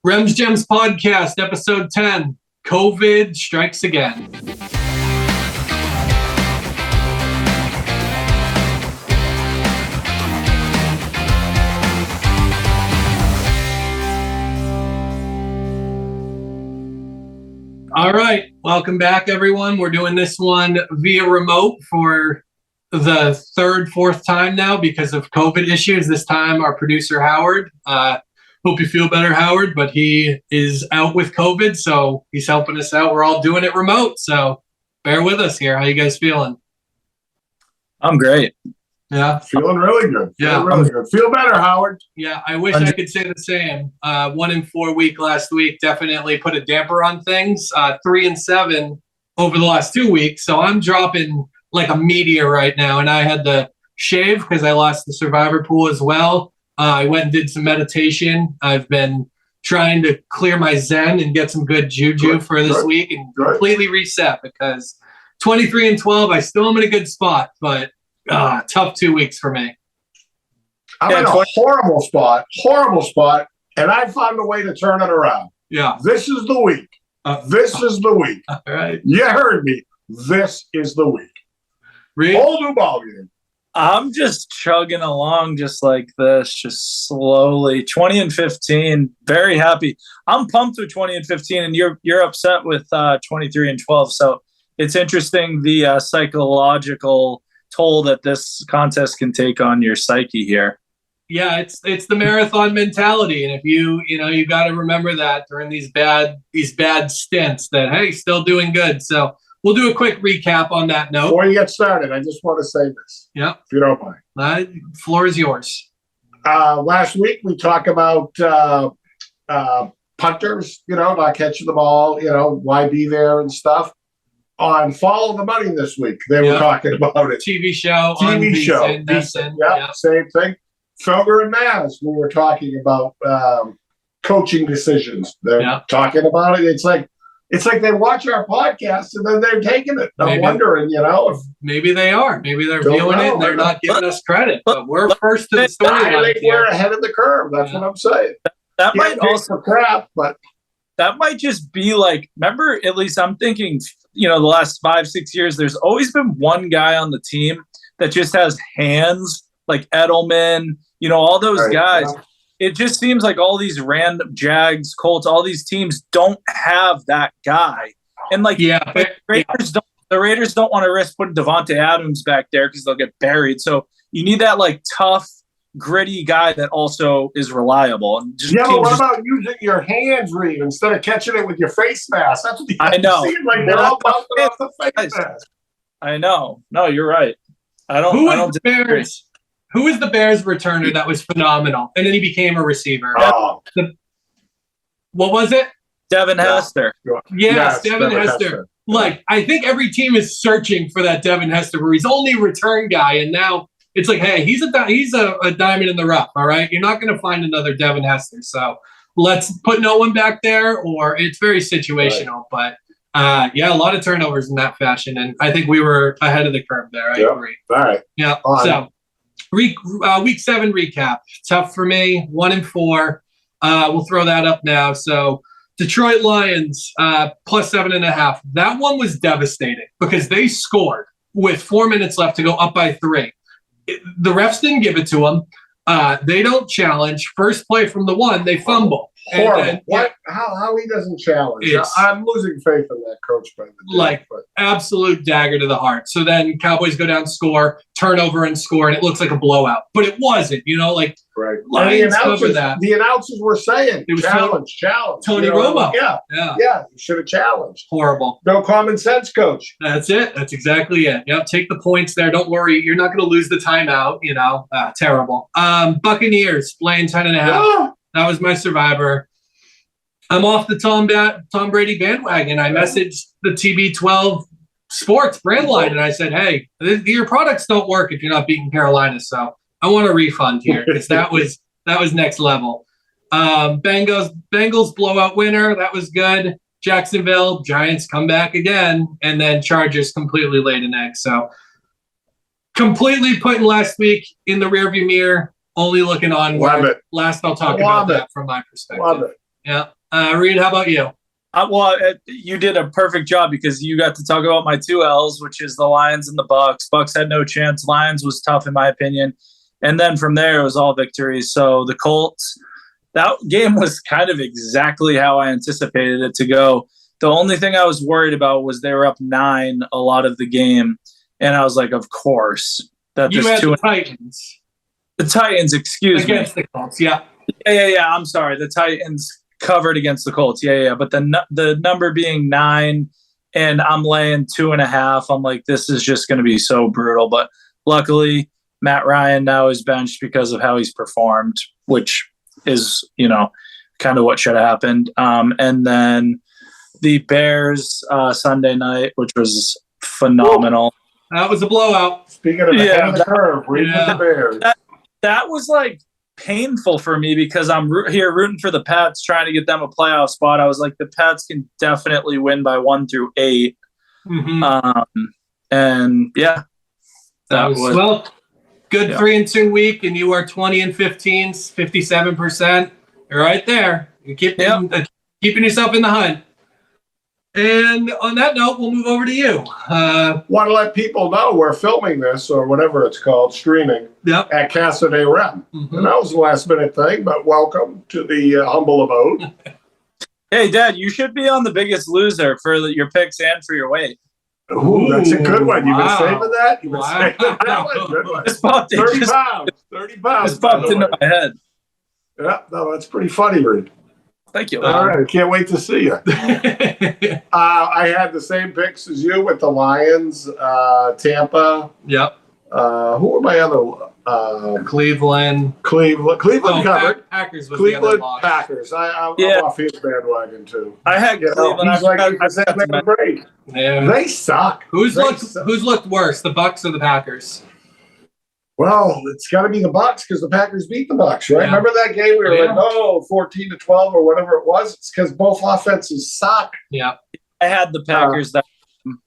Rems Gems podcast, episode 10. COVID strikes again. All right, welcome back, everyone. We're doing this one via remote for the third, fourth time now because of COVID issues. This time, our producer, Howard. Hope you feel better, Howard, but he is out with COVID, so he's helping us out. We're all doing it remote, so bear with us here. How you guys feeling? I'm great. Yeah. Feeling really good. Really good. Feel better, Howard. Yeah, I wish I could say the same. 1-4 week last week definitely put a damper on things. 3-7 over the last 2 weeks, so I'm dropping like a meteor right now, and I had to shave because I lost the survivor pool as well. I went and did some meditation. I've been trying to clear my zen and get some good juju for this week and completely reset because 23-12, I still am in a good spot, but tough 2 weeks for me. I'm in a horrible spot, and I found a way to turn it around. Yeah. This is the week. This is the week. All right. You heard me. This is the week. Reid? Whole new ballgame. I'm just chugging along just like this, just slowly. 20-15, very happy. I'm pumped with 20-15, and you're upset with 23-12. So it's interesting the psychological toll that this contest can take on your psyche here. Yeah, it's the marathon mentality, and if you got to remember that during these bad stints that hey, still doing good. So we'll do a quick recap on that note. Before you get started, I just want to say this. Yeah. If you don't mind. Floor is yours. Last week, we talked about punters, not catching the ball, why be there and stuff. On Follow the Money this week, they were talking about it. TV show. Same thing. Felger and Maz, we were talking about coaching decisions. They're talking about it. It's like they watch our podcast and then they're taking it. I'm wondering, if maybe they are. Maybe they're viewing it and they're not giving us credit. But we're first to the storyline. We're ahead of the curve. That's what I'm saying. That might also crap, but that might just be like. Remember, at least I'm thinking. The last 5-6 years, there's always been one guy on the team that just has hands, like Edelman. All those guys. Yeah. It just seems like all these random Jags, Colts, all these teams don't have that guy. And the Raiders don't want to risk putting Devontae Adams back there because they'll get buried. So you need that tough, gritty guy that also is reliable. And but what about using your hands, Reid, instead of catching it with your face mask? That's what I know. Like they're all bouncing off the face mask. I know. No, you're right. Who was the Bears returner that was phenomenal? And then he became a receiver. What was it? Devin Hester. Yes, Devin Hester. I think every team is searching for that Devin Hester where he's only a return guy. And now it's like, hey, he's a diamond in the rough, all right? You're not going to find another Devin Hester. So let's put no one back there, or it's very situational. Right. But, a lot of turnovers in that fashion. And I think we were ahead of the curve there. I agree. All right. Yeah. So week 7 recap. Tough for me. 1-4. We'll throw that up now. So Detroit Lions plus 7.5. That one was devastating because they scored with 4 minutes left to go up by 3. The refs didn't give it to them. They don't challenge. First play from the 1, they fumble. Horrible. How he doesn't challenge? I'm losing faith in that coach. By the day, absolute dagger to the heart. So then Cowboys go down, score, turnover, and score, and it looks like a blowout. But it wasn't. Right. Lions cover that. The announcers were saying it was challenge. Tony Romo. Yeah. You should have challenged. Horrible. No common sense, coach. That's it. That's exactly it. Yep. Take the points there. Don't worry. You're not going to lose the timeout. Terrible. Buccaneers playing 10.5. That was my survivor. I'm off the Tom Brady bandwagon. I messaged the TB12 Sports brand line, and I said, hey, your products don't work if you're not beating Carolina, so I want a refund here because that was next level. Bengals blowout winner. That was good. Jacksonville, Giants come back again, and then Chargers completely laid an egg. So completely putting last week in the rearview mirror. Only looking on. Love it. Last I'll talk about that from my perspective. Love it. Yeah. Reid, how about you? You did a perfect job because you got to talk about my two L's, which is the Lions and the Bucks. Bucks had no chance. Lions was tough in my opinion. And then from there, it was all victories. So the Colts, that game was kind of exactly how I anticipated it to go. The only thing I was worried about was they were up 9 a lot of the game. And I was like, of course. That you had the Titans. The Titans, excuse me. Against the Colts, yeah. Yeah. I'm sorry. The Titans covered against the Colts. Yeah. But the number being 9 and I'm laying 2.5, I'm like, this is just going to be so brutal. But luckily, Matt Ryan now is benched because of how he's performed, which is, kind of what should have happened. And then the Bears Sunday night, which was phenomenal. That was a blowout. Speaking of ahead of the curve, reading the Bears. That was like painful for me because I'm here rooting for the Pats, trying to get them a playoff spot. I was like, the Pats can definitely win by 1 through 8. Mm-hmm. And yeah, that was well. Good 3-2 week, and you are 20-15, 57%. You're right there. You keeping yourself in the hunt. And on that note, we'll move over to you. Want to let people know we're filming this, or whatever it's called, streaming, at Casa de Rem. And that was a last-minute thing, but welcome to the humble abode. Hey, Dad, you should be on The Biggest Loser for your picks and for your weight. Ooh, that's a good one. You've been saving that? You've been saving that one? Good one. 30 pounds. 30 pounds. Just popped into my head. Yeah, no, that's pretty funny, Reid. Thank you. All right, I can't wait to see you. I had the same picks as you with the Lions, Tampa. Yep. Who were my other? Cleveland. Cleveland covered. Packers. Was Cleveland the other Packers. I'm off his bandwagon too. I had Cleveland. He's like great. Yeah. They suck. Who's looked worse, the Bucks or the Packers? Well, it's got to be the Bucks because the Packers beat the Bucks, right? Yeah. Remember that game? We were like, 14-12 or whatever it was. It's because both offenses suck. Yeah, I had the Packers.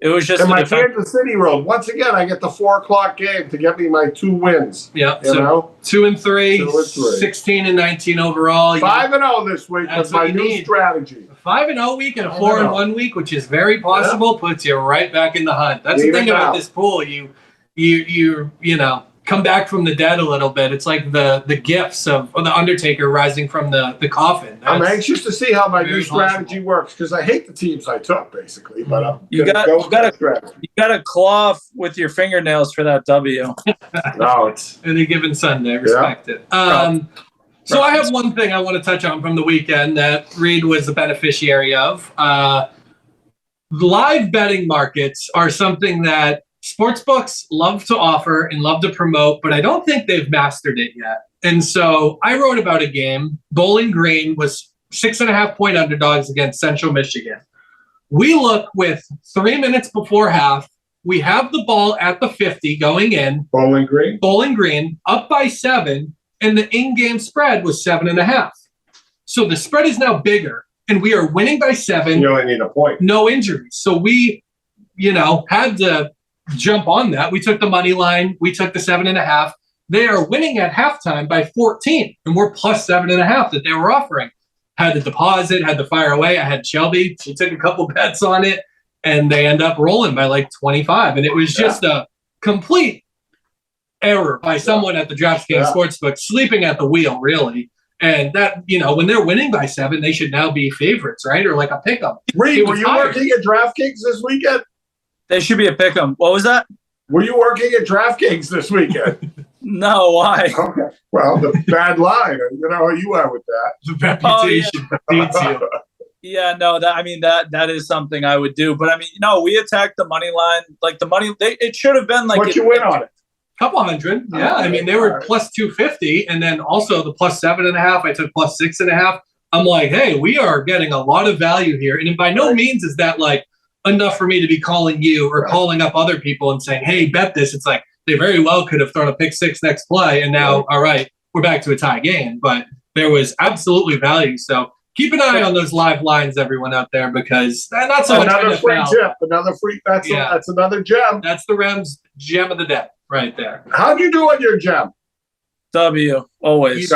It was just my Kansas City road. Once again, I get the 4:00 game to get me my 2 wins. Yeah, you know? 2-3, 16-19 overall. 5-0 this week with my new strategy. A 5-0 week and a 4-1 week, which is very possible, puts you right back in the hunt. That's the thing about this pool. You come back from the dead a little bit. It's like the gifts of the Undertaker rising from the coffin. I'm anxious to see how my new strategy works because I hate the teams I took basically, but you got to claw with your fingernails for that W. No, it's any given Sunday. Respect it. So I have one thing I want to touch on from the weekend that Reid was the beneficiary of. Live betting markets are something that sportsbooks love to offer and love to promote, but I don't think they've mastered it yet. And so I wrote about a game. Bowling Green was 6.5-point underdogs against Central Michigan. We look with 3 minutes before half. We have the ball at the 50 going in. Bowling Green up by 7, and the in-game spread was 7.5. So the spread is now bigger, and we are winning by 7. You only need a point. No injuries. So we, had to jump on that. We took the money line. We took the 7.5. They are winning at halftime by 14, and we're plus 7.5 that they were offering. Had the deposit, had the fire away. I had Shelby. She took a couple bets on it, and they end up rolling by like 25. And it was just a complete error by someone at the Draftkings Sportsbook, sleeping at the wheel, really. And that, when they're winning by 7, they should now be favorites, right? Or like a pickup. Reid, were you working at Draftkings this weekend? They should be a pick 'em. What was that? Were you working at Draftkings this weekend? No, why? Okay. Well, the bad line. You know how you are with that. The reputation beats you. Yeah, no, that is something I would do. But we attacked the money line. Like the money, it should have been like. What you win on it? Couple hundred. Yeah, they were plus 250, and then also the plus 7.5. I took plus 6.5. I'm like, hey, we are getting a lot of value here, and by no means is that like enough for me to be calling you or calling up other people and saying, hey, bet this. It's like they very well could have thrown a pick 6 next play, and now, all right, we're back to a tie game. But there was absolutely value. So keep an eye on those live lines, everyone out there, because not so much another free tip, another free. That's another gem. That's the Rems Gem of the day right there. How'd you do on your gem? W, always.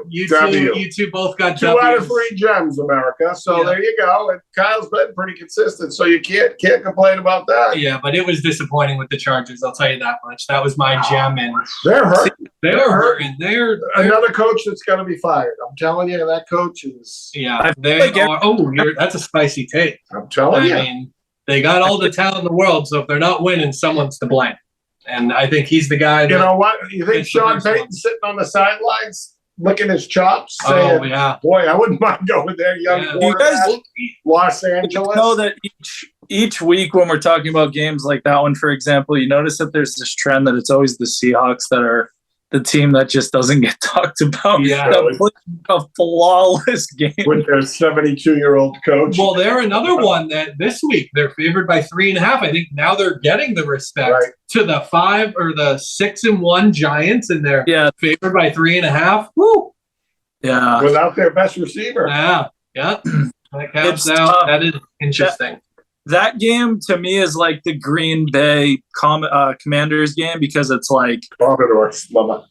You two both got 2 out of 3 gems, America. So there you go. And Kyle's been pretty consistent, so you can't complain about that. Yeah, but it was disappointing with the Chargers. I'll tell you that much. That was my gem, and they're hurting. They're hurting. They're another coach that's going to be fired. I'm telling you, that coach is. Yeah, they are. Oh, that's a spicy take. I'm telling you. I mean, they got all the talent in the world, so if they're not winning, someone's to blame. And I think he's the guy. You know what? You think Sean Payton's sitting on the sidelines licking his chops, saying, "Boy, I wouldn't mind going there, young quarterback, Los Angeles." You know that each week when we're talking about games like that one, for example, you notice that there's this trend that it's always the Seahawks that are the team that just doesn't get talked about. Yeah, a flawless game with their 72-year-old coach. Well, they're another one that this week they're favored by 3.5. I think now they're getting the respect to the 5 or the 6-1 Giants, and they're favored by 3.5. Woo! Yeah, without their best receiver. Yeah. That counts out. That is interesting. That game to me is like the Green Bay Commanders game because it's like Commodores, mama.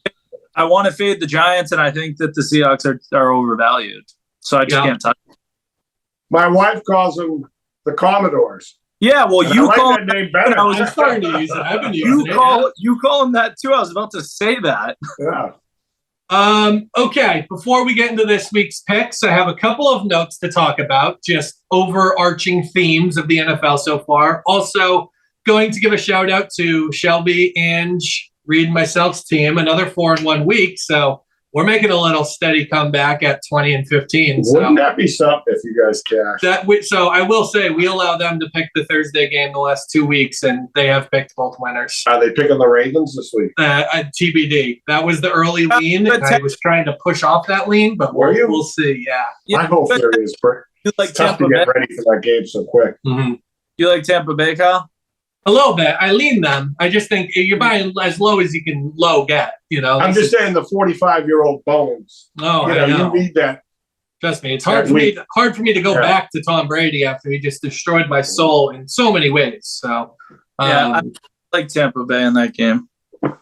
I want to fade the Giants, and I think that the Seahawks are overvalued. So I just can't touch them. My wife calls them the Commodores. Yeah, well, and you call that name better. I'm starting to use it. I've been using it. You call them that too. I was about to say that. Yeah. Okay, before we get into this week's picks, I have a couple of notes to talk about, just overarching themes of the NFL so far. Also, going to give a shout out to Shelby, Ange, Reid, and myself's team. Another 4-1 week, so we're making a little steady comeback at 20-15. Wouldn't that be something if you guys cash? So I will say we allow them to pick the Thursday game the last 2 weeks, and they have picked both winners. Are they picking the Ravens this week? TBD. That was the early lean, and I was trying to push off that lean, but we'll see. Yeah. My whole theory is it's tough to get ready for that game so quick. Mm-hmm. You like Tampa Bay, Kyle? A little bit. I lean them. I just think you're buying as low as you can get. I'm just saying the 45-year-old bones. Oh, I know. You need that. Trust me, it's hard for me to go back to Tom Brady after he just destroyed my soul in so many ways. So I like Tampa Bay in that game.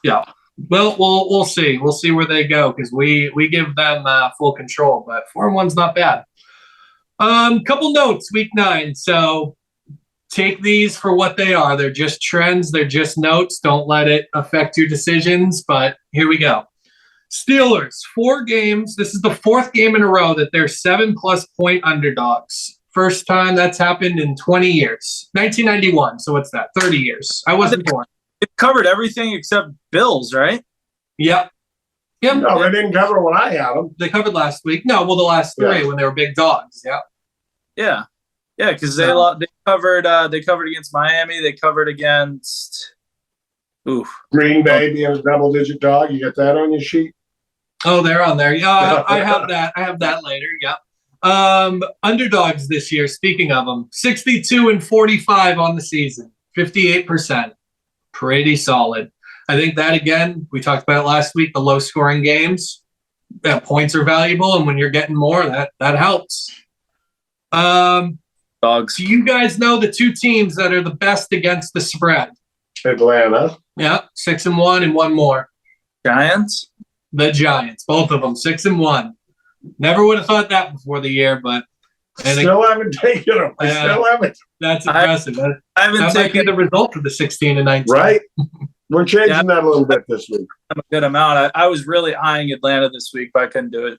Yeah. Well, we'll see. We'll see where they go because we give them full control. But 4-1's not bad. Couple notes. Week 9. So take these for what they are. They're just trends. They're just notes. Don't let it affect your decisions. But here we go. Steelers, 4 games. This is the 4th game in a row that they're 7+ point underdogs. First time that's happened in 20 years. 1991. So what's that? 30 years. I wasn't born. It covered everything except Bills, right? Yep. No, they didn't cover when I had them. They covered last week. No, well, the last 3 when they were big dogs. Yeah. Yeah, because they covered against Miami. They covered against Green Bay being a double-digit dog. You got that on your sheet? Oh, they're on there. Yeah, I have that. I have that later. Yeah. Underdogs this year. Speaking of them, 62-45 on the season, 58%. Pretty solid. I think that again, we talked about it last week. The low-scoring games, points are valuable, and when you're getting more, that helps. Dogs. Do you guys know the 2 teams that are the best against the spread? Atlanta. Yeah, 6-1 and 1 more. Giants? The Giants, both of them, 6-1. Never would have thought that before the year, but still haven't taken them. Still haven't. That's impressive. I haven't taken the result of the 16-19. Right. We're changing that a little bit this week. A good amount. I was really eyeing Atlanta this week, but I couldn't do it.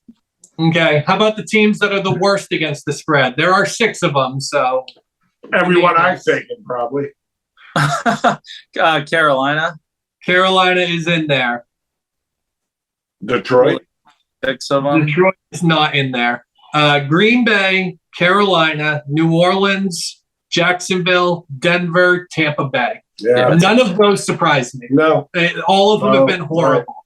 Okay. How about the teams that are the worst against the spread? There are 6 of them, so everyone I've taken probably. Carolina. Carolina is in there. Detroit. 6 of them. Detroit is not in there. Green Bay, Carolina, New Orleans, Jacksonville, Denver, Tampa Bay. Yeah. None of those surprised me. No. All of them have been horrible,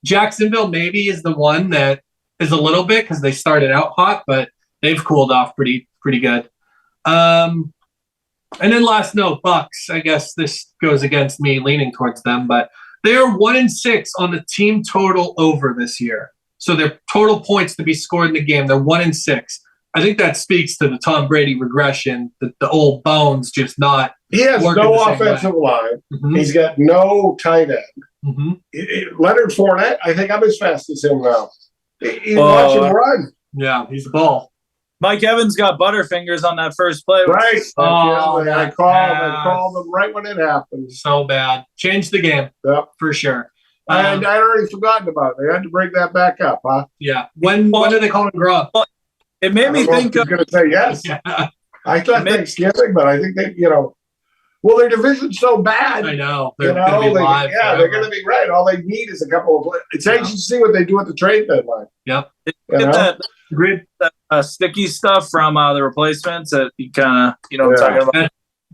Jacksonville maybe is the one that is a little bit because they started out hot, but they've cooled off pretty good. And then last note, Bucks. I guess this goes against me leaning towards them, but they are 1-6 on the team total over this year. So their total points to be scored in the game, they're 1-6. I think that speaks to the Tom Brady regression, the old bones just not. He has no offensive line. Mm-hmm. He's got no tight end. Leonard Fournette, I think I'm as fast as him now. You watch him run. Yeah, he's a ball. Mike Evans got butterfingers on that first play. Right. I called him right when it happened. So bad. Changed the game. Yep. For sure. And I'd already forgotten about it. They had to bring that back up, huh? Yeah. When are they calling Gronk? It made me think of. I was going to say yes. Yeah. I thought Thanksgiving, but I think they, well, their division's so bad. I know. They're going to be live. Yeah, they're going to be right. All they need is a couple of players. It's anxious to see what they do at the trade deadline. Yep. Get that sticky stuff from the replacements that you kind of, talking about.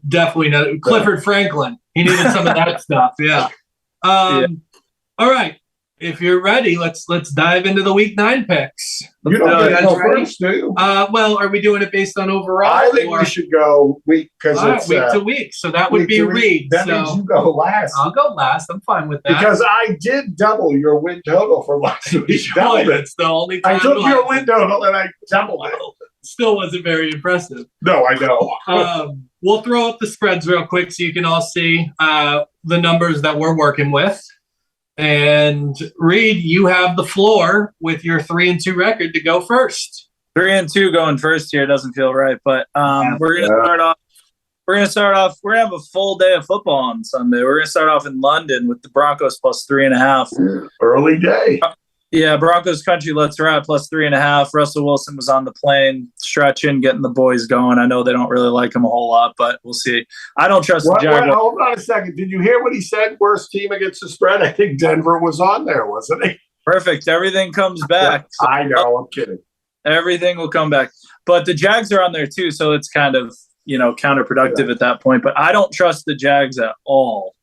Definitely not. Clifford Franklin. He needed some of that stuff. Yeah. All right. If you're ready, let's dive into the week 9 picks. You don't get to go first, do you? Well, are we doing it based on overall? I think we should go week because it's week to week. So that would be Reid. That means you go last. I'll go last. I'm fine with that. Because I did double your win total for last week. It's the only time I took your win total and I doubled it. Still wasn't very impressive. No, I know. We'll throw up the spreads real quick so you can all see the numbers that we're working with. And Reid, you have the floor with your 3-2 record to go first. 3-2 going first here doesn't feel right, but we're gonna start off. We're gonna have a full day of football on Sunday. We're gonna start off in London with the Broncos plus 3.5. Early day. Yeah, Broncos country. Let's ride plus 3.5. Russell Wilson was on the plane, stretching, getting the boys going. I know they don't really like him a whole lot, but we'll see. I don't trust the Jaguars. Hold on a second. Did you hear what he said? Worst team against the spread. I think Denver was on there, wasn't he? Perfect. Everything comes back. Yeah, I know. I'm kidding. Everything will come back, but the Jags are on there too, so it's kind of counterproductive at that point. But I don't trust the Jags at all.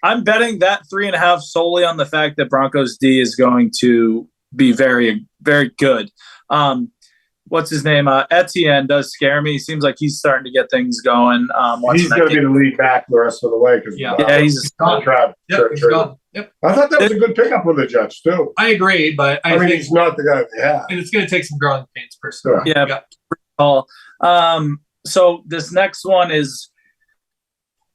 I'm betting that 3.5 solely on the fact that Broncos D is going to be very, very good. What's his name? Etienne does scare me. Seems like he's starting to get things going. He's going to be the lead back the rest of the way. He's a contract. He's gone. Yep. I thought that was a good pickup with the Jets too. I agree, but I think he's not the guy they have. And it's going to take some growing pains, personally. Yeah. So this next one is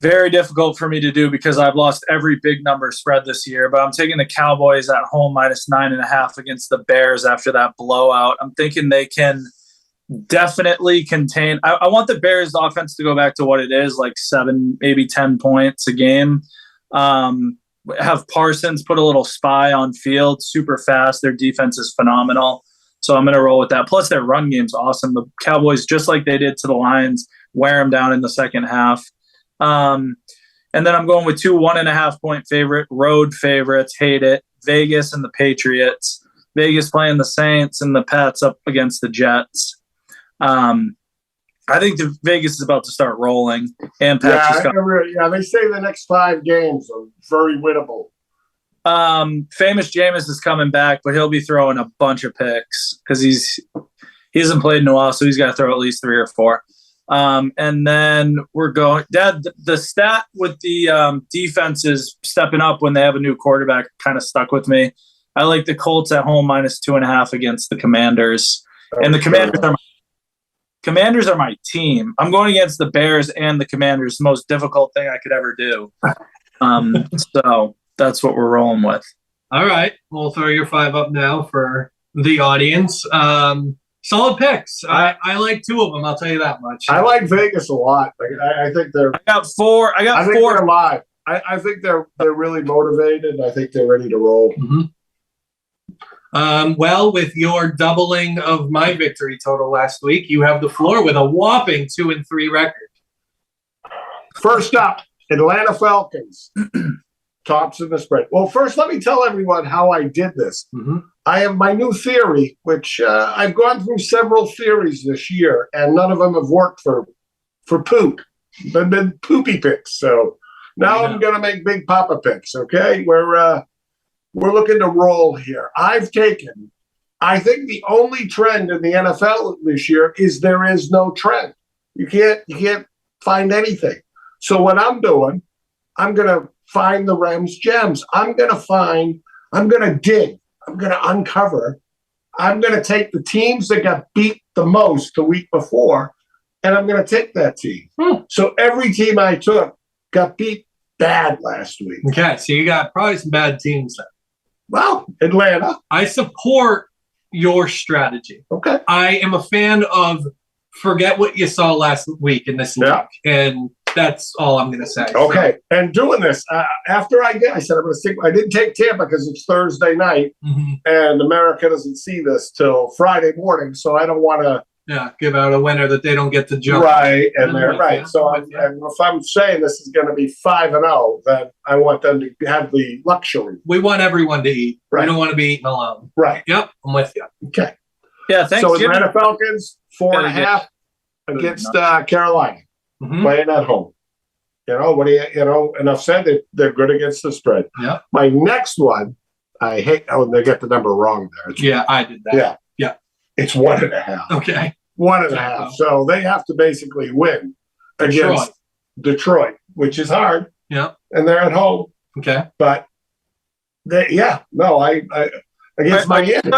very difficult for me to do because I've lost every big number spread this year, but I'm taking the Cowboys at home minus 9.5 against the Bears after that blowout. I'm thinking they can definitely contain. I want the Bears offense to go back to what it is, like 7, maybe 10 points a game. Have Parsons put a little spy on field, super fast. Their defense is phenomenal. So I'm going to roll with that. Plus their run game's awesome. The Cowboys, just like they did to the Lions, wear them down in the second half. And then I'm going with 2 1.5 point road favorites. Hate it. Vegas and the Patriots. Vegas playing the Saints and the Pats up against the Jets. I think the Vegas is about to start rolling. And Pats they say the next 5 games are very winnable. Famous Jameis is coming back, but he'll be throwing a bunch of picks because he hasn't played in a while, so he's got to throw at least 3 or 4. And then we're going. The stat with the defenses stepping up when they have a new quarterback kind of stuck with me. I like the Colts at home minus 2.5 against the Commanders, and the Commanders are my team. I'm going against the Bears and the Commanders. The most difficult thing I could ever do. So that's what we're rolling with. All right, we'll throw your 5 up now for the audience. Solid picks. I like 2 of them. I'll tell you that much. I like Vegas a lot. I think they're. I got 4. I think 4. They're live. I think they're really motivated. I think they're ready to roll. Mm-hmm. Well, with your doubling of my victory total last week, you have the floor with a whopping 2-3 record. First up, Atlanta Falcons. Tops in the spread. Well, first, let me tell everyone how I did this. Mm-hmm. I have my new theory, which I've gone through several theories this year, and none of them have worked for poop. They've been poopy picks. So now I'm going to make big papa picks. Okay, we're looking to roll here. I think the only trend in the NFL this year is there is no trend. You can't find anything. So what I'm doing, I'm going to find the Rems Gems. I'm going to dig. I'm going to uncover. I'm going to take the teams that got beat the most the week before, and I'm going to take that team. So every team I took got beat bad last week. Okay, so you got probably some bad teams then. Well, Atlanta. I support your strategy. Okay. I am a fan of forget what you saw last week in this league, and that's all I'm going to say. Okay, and doing this after I said I'm going to stick. I didn't take Tampa because it's Thursday night, and America doesn't see this till Friday morning, so I don't want to. Yeah, give out a winner that they don't get to jump. Right, and they're right. So and if I'm saying this is going to be 5-0, then I want them to have the luxury. We want everyone to eat. Right. We don't want to be eating alone. Right. Yep, I'm with you. Okay. Yeah, thanks. So Atlanta Falcons 4.5 against Carolina, playing at home. You know what do you? Enough said that they're good against the spread. Yeah. My next one, I hate. Oh, they get the number wrong there. I did that. Yeah. It's 1.5. Okay. 1.5. So they have to basically win against Detroit, which is hard. Yeah. And they're at home. Okay. But I against Miami.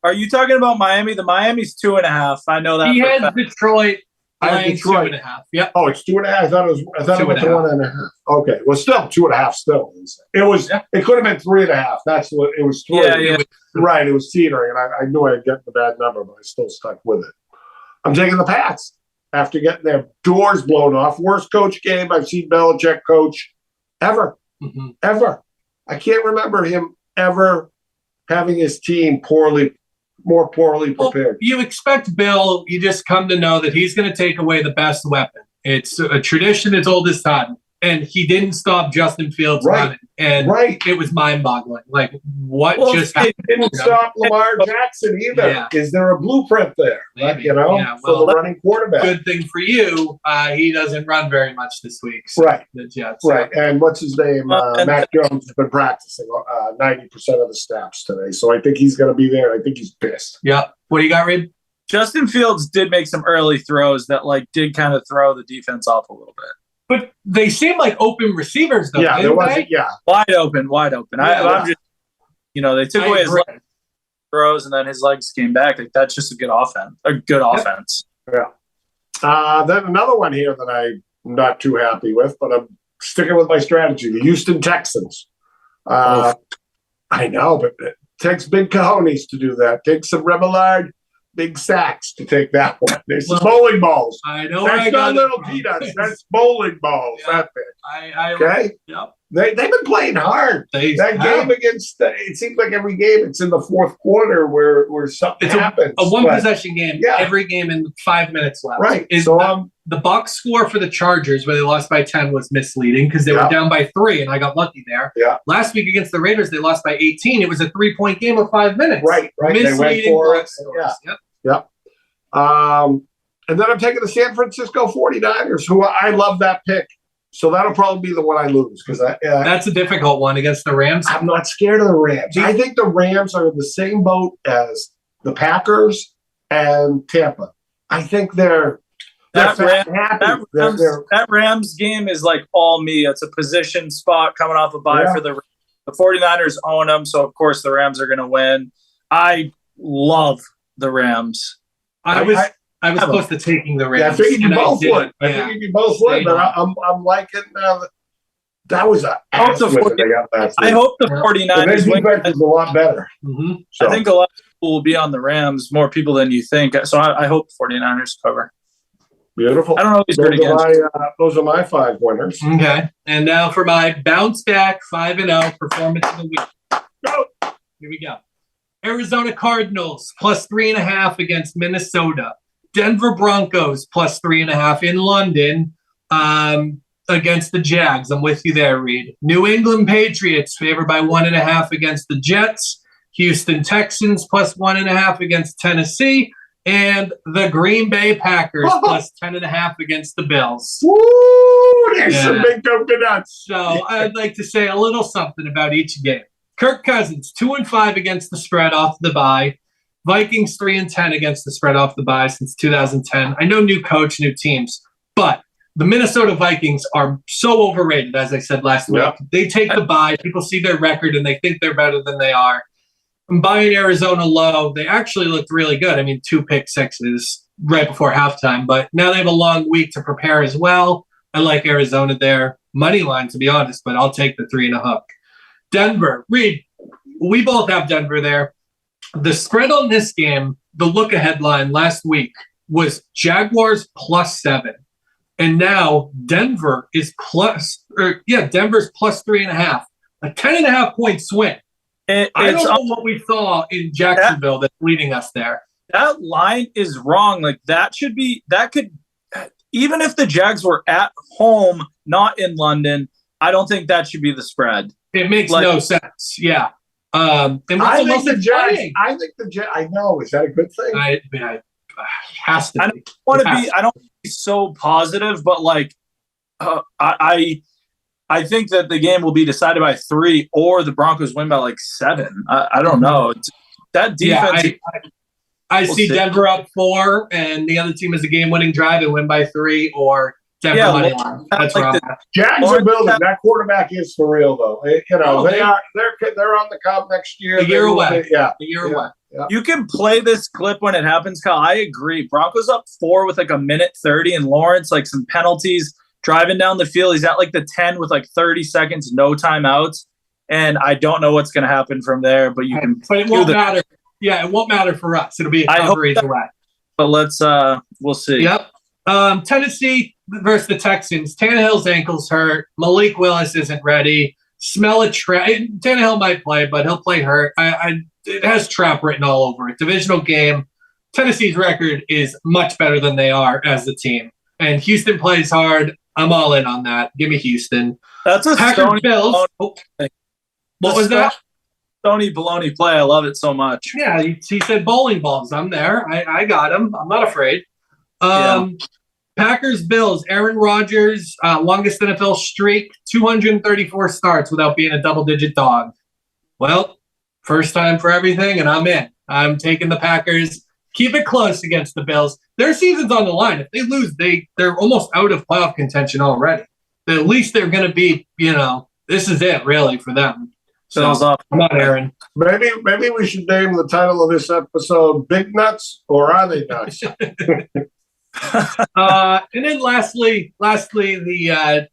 Are you talking about Miami? The Miami's 2.5. I know that. He has Detroit. I have Detroit 2.5. Yep. Oh, it's 2.5. I thought it was 1.5. Okay. Well, still 2.5. Still, it was. Yeah. It could have been 3.5. That's what it was. 3. Yeah. Right. It was teetering, and I knew I'd get the bad number, but I still stuck with it. I'm taking the Pats after getting their doors blown off. Worst coach game I've seen Belichick coach ever. Ever. I can't remember him ever having his team more poorly prepared. Well, you expect Bill, you just come to know that he's going to take away the best weapon. It's a tradition as old as time. And he didn't stop Justin Fields running. And it was mind-boggling. Like, what just happened? It didn't stop Lamar Jackson either. Yeah. Is there a blueprint there? Maybe. For the running quarterback? Good thing for you, he doesn't run very much this week. So the Jets. Right. And what's his name? Mac Jones has been practicing 90% of the snaps today. So I think he's going to be there. I think he's pissed. Yeah. What do you got, Reid? Justin Fields did make some early throws that did kind of throw the defense off a little bit. But they seem like open receivers, though. Yeah, there wasn't. Yeah, wide open. I'm just, they took away his legs, throws, and then his legs came back. Like that's just a good offense. Yeah. Then another one here that I'm not too happy with, but I'm sticking with my strategy: the Houston Texans. I know, but it takes big cojones to do that. Takes some Remillard. Big sacks to take that one. There's some bowling balls. I know. That's not little peanuts. That's bowling balls. Yeah. That big. Okay. Yep. They've been playing hard. Game against it seems like every game it's in the fourth quarter where something happens. A one possession game. Yeah. Every game in 5 minutes left. Right. So the box score for the Chargers, where they lost by 10, was misleading because they were down by 3, and I got lucky there. Yeah. Last week against the Raiders, they lost by 18. It was a 3-point game of 5 minutes. Right. Misleading box scores. Yep. And then I'm taking the San Francisco 49ers, who I love that pick. So that'll probably be the one I lose because that's a difficult one against the Rams. I'm not scared of the Rams. I think the Rams are in the same boat as the Packers and Tampa. I think they're that Rams game is like all me. It's a position spot coming off a bye for the 49ers own them, so of course the Rams are going to win. I love the Rams. I was close to taking the Rams. Yeah, I figured you both would. But I'm liking that was a. I hope the 49ers win. Their defense is a lot better. So. I think a lot of people will be on the Rams, more people than you think. So I hope the 49ers cover. Beautiful. I don't know if he's good against. Those are my 5 winners. Okay. And now for my bounce back 5-0 performance of the week. Go. Here we go. Arizona Cardinals plus 3.5 against Minnesota. Denver Broncos plus 3.5 in London against the Jags. I'm with you there, Reid. New England Patriots favored by 1.5 against the Jets. Houston Texans plus 1.5 against Tennessee. And the Green Bay Packers plus 10.5 against the Bills. Woo! There's some big coconuts. So I'd like to say a little something about each game. Kirk Cousins, 2-5 against the spread off the bye. Vikings 3-10 against the spread off the bye since 2010. I know new coach, new teams, but the Minnesota Vikings are so overrated, as I said last week. They take the bye. People see their record and they think they're better than they are. I'm buying Arizona low. They actually looked really good. I mean, 2 pick sixes right before halftime, but now they have a long week to prepare as well I like Arizona there. Money line, to be honest, but I'll take the 3.5. Denver. Reid, we both have Denver there. The spread on this game, the look-ahead line last week was Jaguars +7. And now Denver is Denver's +3.5. A 10.5 point swing. I don't know what we saw in Jacksonville that's leading us there. That line is wrong. Like even if the Jags were at home, not in London, I don't think that should be the spread. It makes no sense. Yeah. I think the Jags. I know. Is that a good thing? Has to. I don't want to be. I don't want to be so positive, but I think that the game will be decided by 3, or the Broncos win by 7. I don't know. That defense. Yeah, I see Denver up 4, and the other team is a game-winning drive and win by 3, or Denver money line. That's wrong. Jags are building. That quarterback is for real, though. They're on the come next year. A year away. A year away. Yeah. You can play this clip when it happens, Kyle. I agree. Broncos up 4 with 1:30, and Lawrence some penalties driving down the field. He's at the 10 with 30 seconds, no timeouts, and I don't know what's going to happen from there. But you can. But it won't matter. Yeah, it won't matter for us. It'll be a cover either way. But we'll see. Yep. Tennessee versus the Texans. Tannehill's ankle's hurt. Malik Willis isn't ready. Tannehill might play, but he'll play hurt. It has trap written all over it. Divisional game. Tennessee's record is much better than they are as a team. And Houston plays hard. I'm all in on that. Give me Houston. That's a Packers Bills. What was that? Stony baloney play. I love it so much. Yeah, he said bowling balls. I'm there. I got him. I'm not afraid. Packers Bills. Aaron Rodgers, longest NFL streak, 234 starts without being a double-digit dog. Well, first time for everything, and I'm in. I'm taking the Packers. Keep it close against the Bills. Their season's on the line. If they lose, they're almost out of playoff contention already. At least they're going to be, this is it really for them. So, come on, Aaron. Maybe we should name the title of this episode "Big Nuts" or "Are They Nuts?" And then lastly, the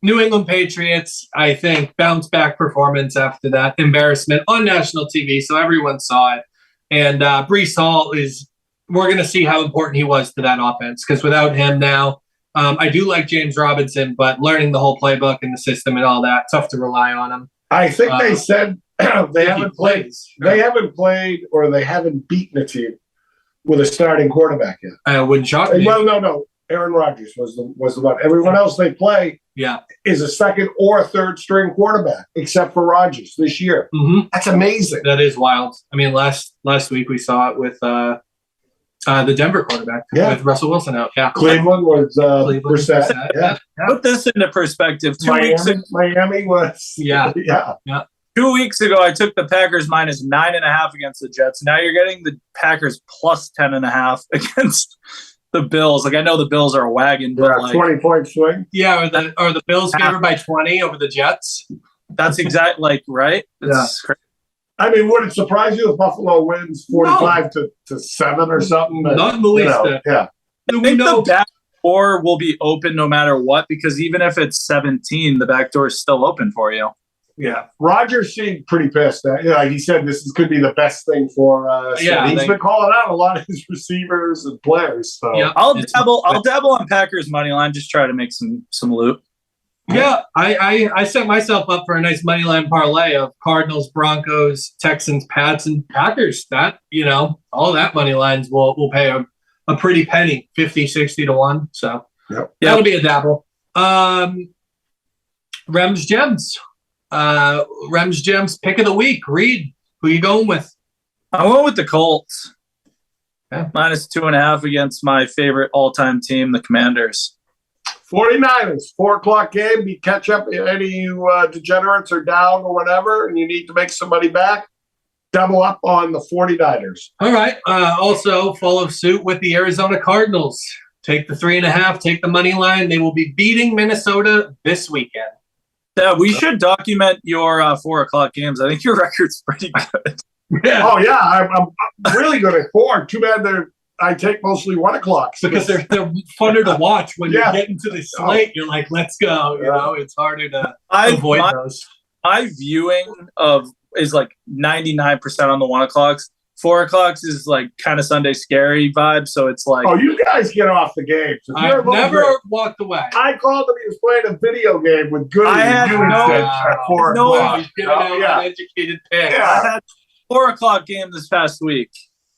New England Patriots, I think, bounce back performance after that embarrassment on national TV, so everyone saw it. And Breece Hall we're going to see how important he was to that offense, because without him now, I do like James Robinson, but learning the whole playbook and the system and all that, tough to rely on him. I think they said they haven't played. They haven't played, or they haven't beaten a team with a starting quarterback yet. I wouldn't shock me. Well, no. Aaron Rodgers was the one. Everyone else they play is a second or third string quarterback, except for Rodgers this year. Mm-hmm. That's amazing. That is wild. I mean, last week we saw it with the Denver quarterback with Russell Wilson out. Yeah, Cleveland was Brissett. Yeah. Put this into perspective. Miami was. Yeah. 2 weeks ago, I took the Packers -9.5 against the Jets. Now you're getting the Packers +10.5 against the Bills. I know the Bills are a wagon, but 20-point swing. Yeah, or the Bills favored by 20 over the Jets. That's exactly right. Crazy. I mean, would it surprise you if Buffalo wins 45 to 7 or something? Not in the least. I think the back door will be open no matter what, because even if it's 17, the back door is still open for you. Yeah, Rodgers seemed pretty pissed. He said this could be the best thing for us. He's been calling out a lot of his receivers and players. So I'll dabble on Packers money line, just try to make some loot. Yeah, I set myself up for a nice money line parlay of Cardinals, Broncos, Texans, Pats, and Packers. That all that money lines will pay a pretty penny, 50, 60 to 1. So that'll be a dabble. Rems Gems. Rems Gems pick of the week. Reid, who you going with? I went with the Colts. -2.5 against my favorite all-time team, the Commanders. 49ers, 4:00 game. You catch up. Any of you degenerates are down or whatever, and you need to make somebody back, double up on the 49ers. All right. Also, follow suit with the Arizona Cardinals. Take the 3.5. Take the money line. They will be beating Minnesota this weekend. Yeah, we should document your 4:00 games. I think your record's pretty good. Yeah. Oh, yeah. I'm really good at 4. Too bad I take mostly 1 o'clock because they're funner to watch when Yeah. you get into the slate. You're like, let's go. You know, it's harder to avoid those. My viewing is like 99% on the 1 o'clocks. 4 o'clocks is like kind of Sunday scary vibe. So it's like, oh, you guys get off the game. So I've never walked away. I called him. He was playing a video game with Goody. I had at 4 o'clock. He's giving out uneducated picks. Yeah. I had 4 o'clock game this past week.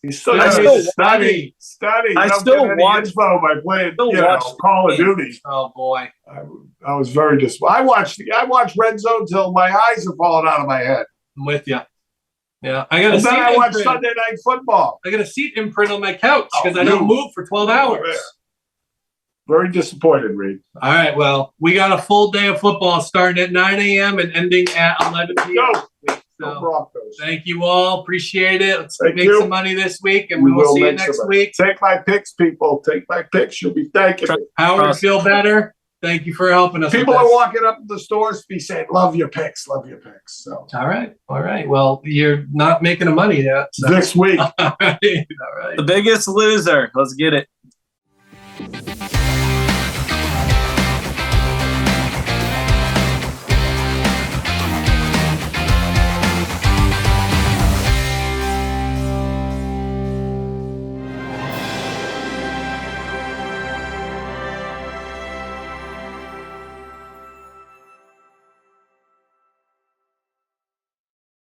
He's still I study. I You don't still get any watch- info by playing still watch the Call of game. Duty. Oh boy. I was very disappointed. I watched Red Zone till my eyes are falling out of my head. I'm with you. Yeah, I got a And then seat I watched imprint. Sunday Night Football. I got a seat imprint on my couch because Oh, I don't you- move for 12 hours. Yeah. Very disappointed, Reid. All right, well, we got a full day of football starting at 9 a.m. and ending at 11 p.m. Go So, Broncos. thank you all. Appreciate it. Let's Thank make you. some money this week, and We we will will see you make next some week. Take my picks, people. Take my picks. You'll be thanking me. Howard, feel better. Thank you for helping us. People with are this. walking up to the stores be saying, love your picks, love your picks. So All right. Well, you're not making the money yet. So. this week. All right. The biggest loser. Let's get it.